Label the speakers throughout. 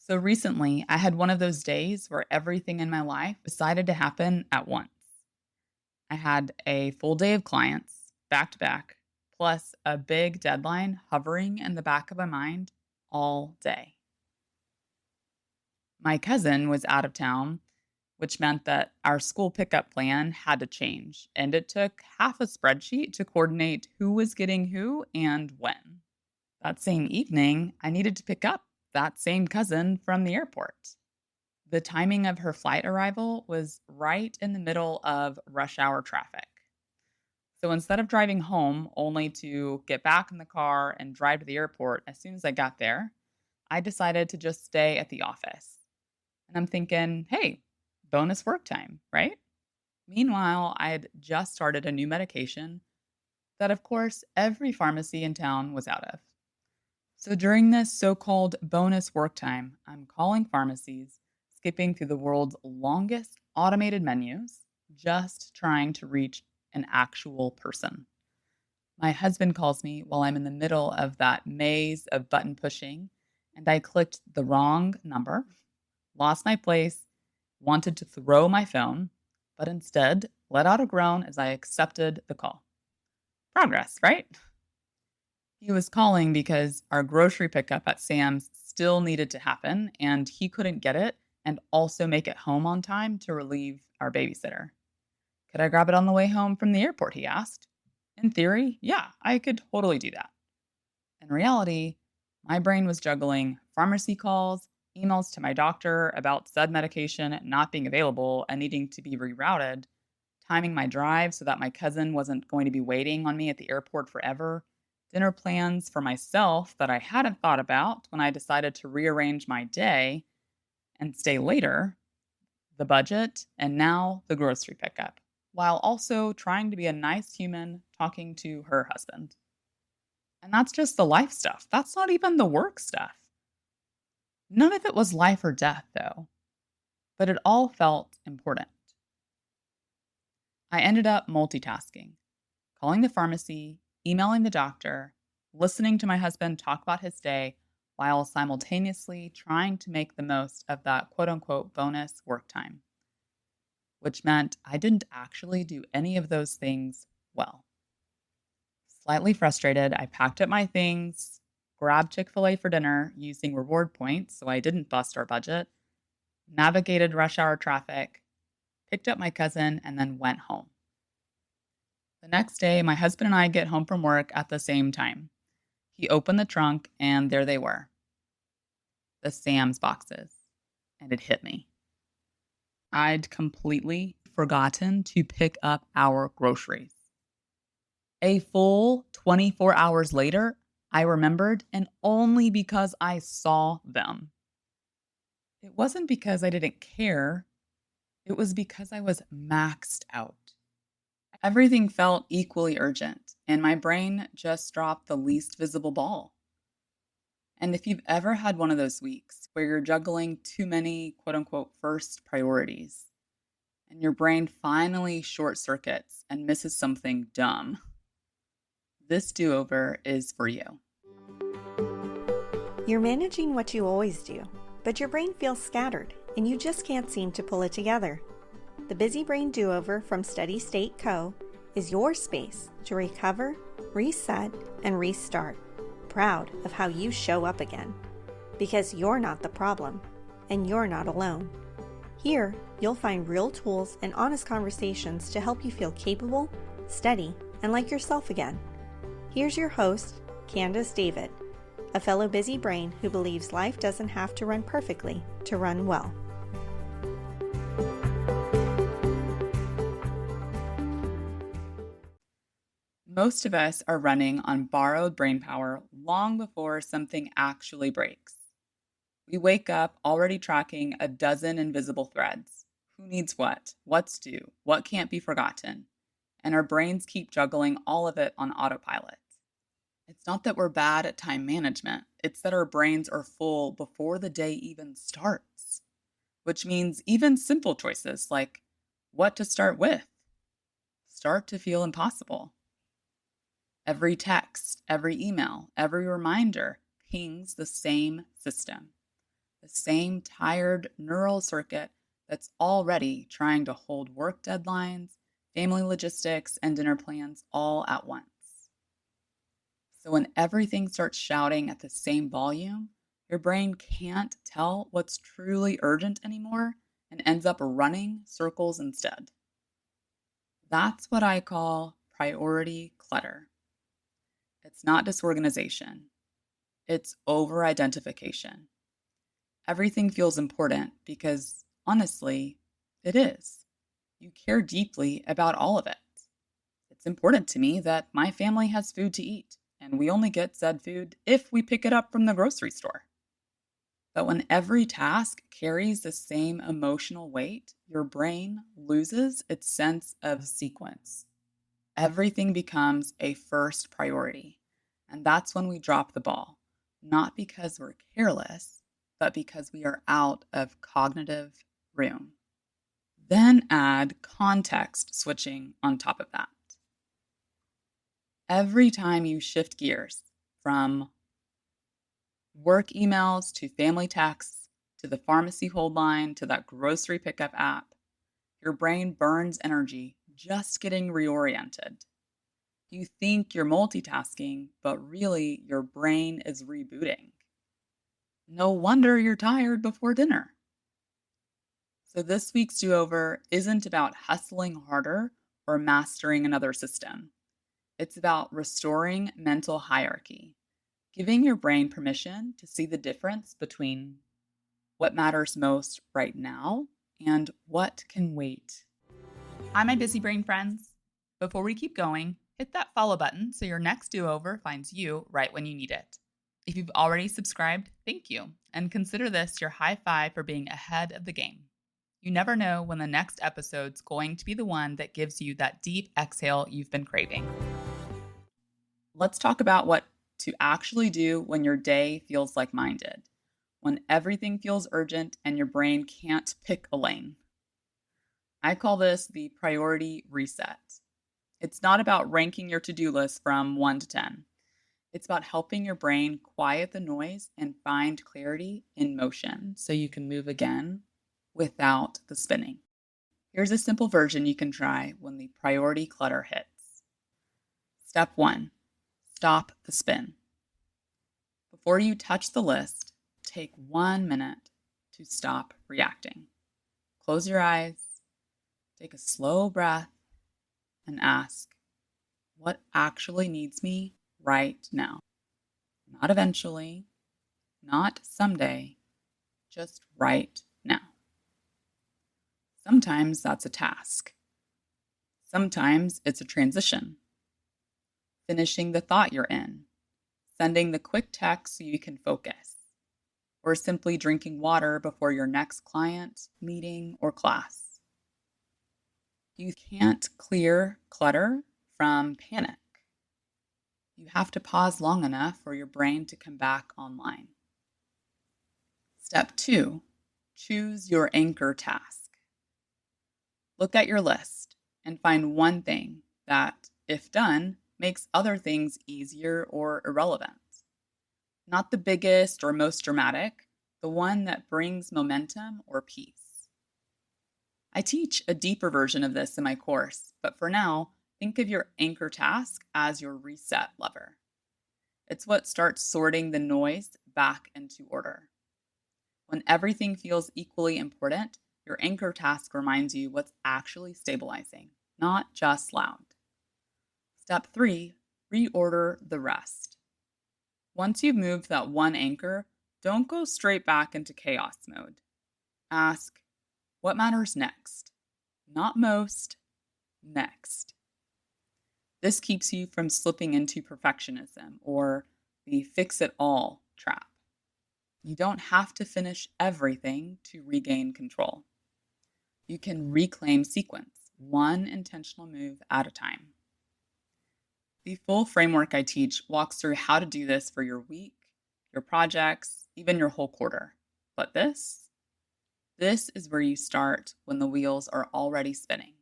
Speaker 1: So recently, I had one of those days where everything in my life decided to happen at once. I had a full day of clients back to back, plus a big deadline hovering in the back of my mind all day. My cousin was out of town, which meant that our school pickup plan had to change, and it took half a spreadsheet to coordinate who was getting who and when. That same evening, I needed to pick up that same cousin from the airport. The timing of her flight arrival was right in the middle of rush hour traffic. So instead of driving home only to get back in the car and drive to the airport as soon as I got there, I decided to just stay at the office. And I'm thinking, hey, bonus work time, right? Meanwhile, I had just started a new medication that, of course, every pharmacy in town was out of. So during this so called bonus work time, I'm calling pharmacies, skipping through the world's longest automated menus, just trying to reach an actual person. My husband calls me while I'm in the middle of that maze of button pushing, and I clicked the wrong number, lost my place, wanted to throw my phone, but instead let out a groan as I accepted the call. Progress, right? He was calling because our grocery pickup at Sam's still needed to happen, and he couldn't get it and also make it home on time to relieve our babysitter. Could I grab it on the way home from the airport? He asked. In theory, yeah, I could totally do that. In reality, my brain was juggling pharmacy calls, emails to my doctor about said medication not being available and needing to be rerouted, timing my drive so that my cousin wasn't going to be waiting on me at the airport forever, dinner plans for myself that I hadn't thought about when I decided to rearrange my day and stay later, the budget, and now the grocery pickup, while also trying to be a nice human talking to her husband. And that's just the life stuff. That's not even the work stuff. None of it was life or death, though, but it all felt important. I ended up multitasking, calling the pharmacy, emailing the doctor, listening to my husband talk about his day, while simultaneously trying to make the most of that quote unquote bonus work time, which meant I didn't actually do any of those things well. Slightly frustrated, I packed up my things, grabbed Chick-fil-A for dinner using reward points so I didn't bust our budget, navigated rush hour traffic, picked up my cousin, and then went home. The next day, my husband and I get home from work at the same time. He opened the trunk, and there they were, the Sam's boxes, and it hit me. I'd completely forgotten to pick up our groceries. A full 24 hours later, I remembered, and only because I saw them. It wasn't because I didn't care, it was because I was maxed out. Everything felt equally urgent, and my brain just dropped the least visible ball. And if you've ever had one of those weeks where you're juggling too many quote unquote first priorities, and your brain finally short circuits and misses something dumb, this do over is for you.
Speaker 2: You're managing what you always do, but your brain feels scattered and you just can't seem to pull it together. The Busy Brain Do-Over from Steady State Co. is your space to recover, reset, and restart, proud of how you show up again. Because you're not the problem, and you're not alone. Here, you'll find real tools and honest conversations to help you feel capable, steady, and like yourself again. Here's your host, Candace David, a fellow busy brain who believes life doesn't have to run perfectly to run well.
Speaker 1: Most of us are running on borrowed brain power long before something actually breaks. We wake up already tracking a dozen invisible threads. Who needs what? What's due? What can't be forgotten? And our brains keep juggling all of it on autopilot. It's not that we're bad at time management, it's that our brains are full before the day even starts, which means even simple choices like what to start with start to feel impossible. Every text, every email, every reminder pings the same system. The same tired neural circuit that's already trying to hold work deadlines, family logistics, and dinner plans all at once. So when everything starts shouting at the same volume, your brain can't tell what's truly urgent anymore and ends up running circles instead. That's what I call priority clutter. It's not disorganization, it's over identification. Everything feels important because, honestly, it is. You care deeply about all of it. It's important to me that my family has food to eat, and we only get said food if we pick it up from the grocery store. But when every task carries the same emotional weight, your brain loses its sense of sequence. Everything becomes a first priority. And that's when we drop the ball, not because we're careless, but because we are out of cognitive room. Then add context switching on top of that. Every time you shift gears from work emails to family texts to the pharmacy hold line to that grocery pickup app, your brain burns energy just getting reoriented. You think you're multitasking, but really your brain is rebooting. No wonder you're tired before dinner. So, this week's do over isn't about hustling harder or mastering another system. It's about restoring mental hierarchy, giving your brain permission to see the difference between what matters most right now and what can wait. Hi, my busy brain friends. Before we keep going, hit that follow button so your next do over finds you right when you need it. If you've already subscribed, thank you, and consider this your high five for being ahead of the game. You never know when the next episode's going to be the one that gives you that deep exhale you've been craving. Let's talk about what to actually do when your day feels like mine did, when everything feels urgent and your brain can't pick a lane. I call this the priority reset. It's not about ranking your to do list from 1 to 10. It's about helping your brain quiet the noise and find clarity in motion so you can move again without the spinning. Here's a simple version you can try when the priority clutter hits. Step 1, stop the spin. Before you touch the list, take 1 minute to stop reacting. Close your eyes, take a slow breath, and ask, what actually needs me right now? Not eventually, not someday, just right now. Sometimes that's a task. Sometimes it's a transition. Finishing the thought you're in, sending the quick text so you can focus, or simply drinking water before your next client, meeting, or class. You can't clear clutter from panic. You have to pause long enough for your brain to come back online. Step 2, choose your anchor task. Look at your list and find one thing that, if done, makes other things easier or irrelevant. Not the biggest or most dramatic, the one that brings momentum or peace. I teach a deeper version of this in my course, but for now, think of your anchor task as your reset lever. It's what starts sorting the noise back into order. When everything feels equally important, your anchor task reminds you what's actually stabilizing, not just loud. Step 3, reorder the rest. Once you've moved that one anchor, don't go straight back into chaos mode. Ask, what matters next? Not most, next. This keeps you from slipping into perfectionism or the fix it all trap. You don't have to finish everything to regain control. You can reclaim sequence, one intentional move at a time. The full framework I teach walks through how to do this for your week, your projects, even your whole quarter. But this is where you start when the wheels are already spinning.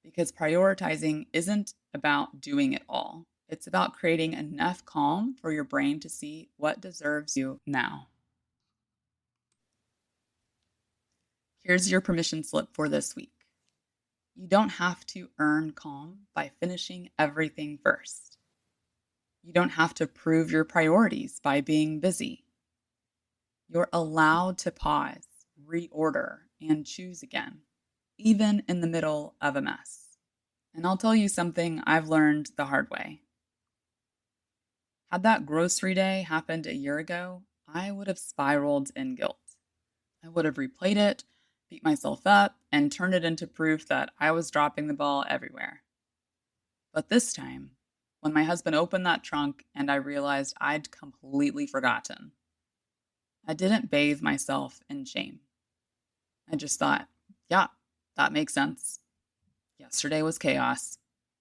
Speaker 1: Because prioritizing isn't about doing it all. It's about creating enough calm for your brain to see what deserves you now. Here's your permission slip for this week. You don't have to earn calm by finishing everything first. You don't have to prove your priorities by being busy. You're allowed to pause, reorder, and choose again, even in the middle of a mess. And I'll tell you something I've learned the hard way. Had that grocery day happened a year ago, I would have spiraled in guilt. I would have replayed it, beat myself up, and turned it into proof that I was dropping the ball everywhere. But this time, when my husband opened that trunk and I realized I'd completely forgotten, I didn't bathe myself in shame. I just thought, yeah, that makes sense. Yesterday was chaos.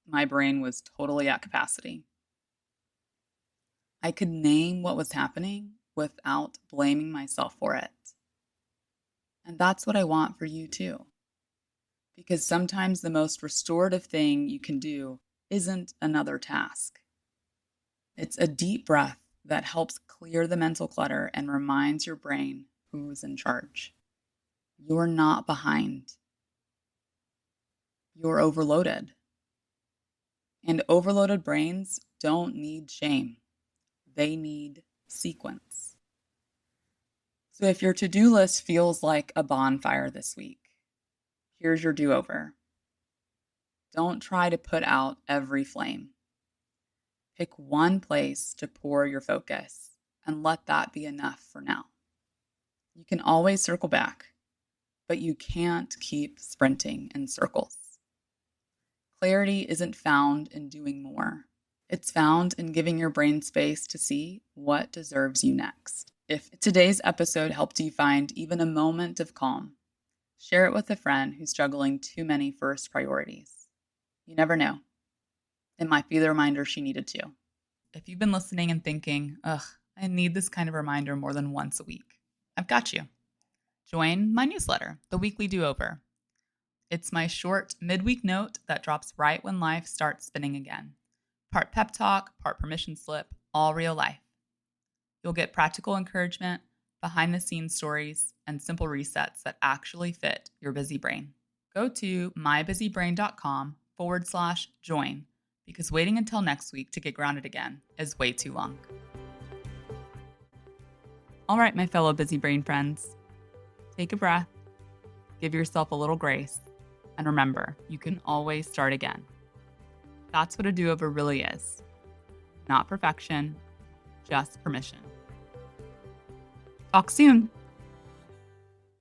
Speaker 1: My brain was totally at capacity. I could name what was happening without blaming myself for it. And that's what I want for you too. Because sometimes the most restorative thing you can do isn't another task. It's a deep breath that helps clear the mental clutter and reminds your brain who's in charge. You're not behind. You're overloaded. And overloaded brains don't need shame. They need sequence. So if your to-do list feels like a bonfire this week, here's your do-over. Don't try to put out every flame. Pick one place to pour your focus and let that be enough for now. You can always circle back, but you can't keep sprinting in circles. Clarity isn't found in doing more. It's found in giving your brain space to see what deserves you next. If today's episode helped you find even a moment of calm, share it with a friend who's juggling too many first priorities. You never know. It might be the reminder she needed too. If you've been listening and thinking, I need this kind of reminder more than once a week, I've got you. Join my newsletter, The Weekly Do-Over. It's my short midweek note that drops right when life starts spinning again. Part pep talk, part permission slip, all real life. You'll get practical encouragement, behind-the-scenes stories, and simple resets that actually fit your busy brain. Go to mybusybrain.com/join because waiting until next week to get grounded again is way too long. All right, my fellow busy brain friends, take a breath, give yourself a little grace, and remember, you can always start again. That's what a do-over really is. Not perfection, just permission. Talk soon.